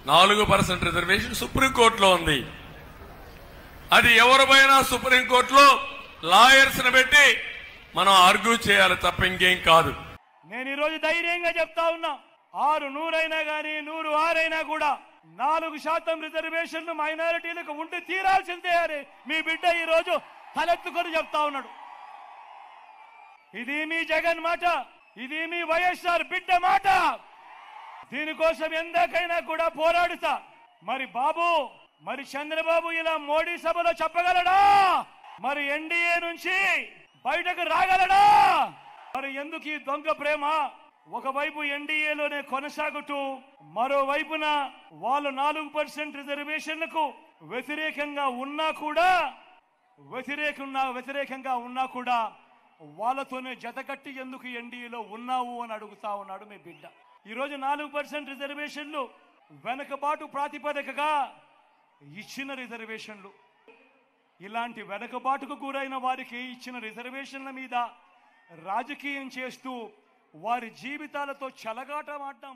4% reservation సుప్రీంకోర్టులో ఉంది. అది ఎవరిపైనా సుప్రీంకోర్టులో లాయర్స్ ని పెట్టి మనం ఆర్గ్యూ చేయాలి తప్ప ఇంకేం కాదు. నేను ఈరోజు ధైర్యంగా చెప్తా ఉన్నా, 600 అయినా కానీ 106 అయినా కూడా 4% రిజర్వేషన్లు మైనారిటీలకు ఉండి తీరాల్సిందే అని మీ బిడ్డ ఈ రోజు తలెత్తుకొని చెప్తా ఉన్నాడు. ఇది మీ జగన్ మాట, ఇది మీ వైఎస్ఆర్ బిడ్డ మాట. దీనికోసం ఎందాకైనా కూడా పోరాడుతా. మరి బాబు, మరి చంద్రబాబు ఇలా మోడీ సభలో చెప్పగలడా? మరి ఎన్డీఏ నుంచి బయటకు రాగలడా? మరి ఎందుకు ఈ దొంగ ప్రేమ? ఒకవైపు ఎన్డీఏలోనే కొనసాగుతూ మరోవైపున వాళ్ళు 4% రిజర్వేషన్లకు వ్యతిరేకంగా ఉన్నా కూడా వాళ్ళతోనే జతకట్టి ఎందుకు ఎన్డీఏలో ఉన్నావు అని అడుగుతా ఉన్నాడు మీ బిడ్డ. ఈరోజు 4% రిజర్వేషన్లు వెనుకబాటు ప్రాతిపదికగా ఇచ్చిన రిజర్వేషన్లు. ఇలాంటి వెనుకబాటుకు గురైన వారికి ఇచ్చిన రిజర్వేషన్ల మీద రాజకీయం చేస్తూ వారి జీవితాలతో చెలగాటమాడడం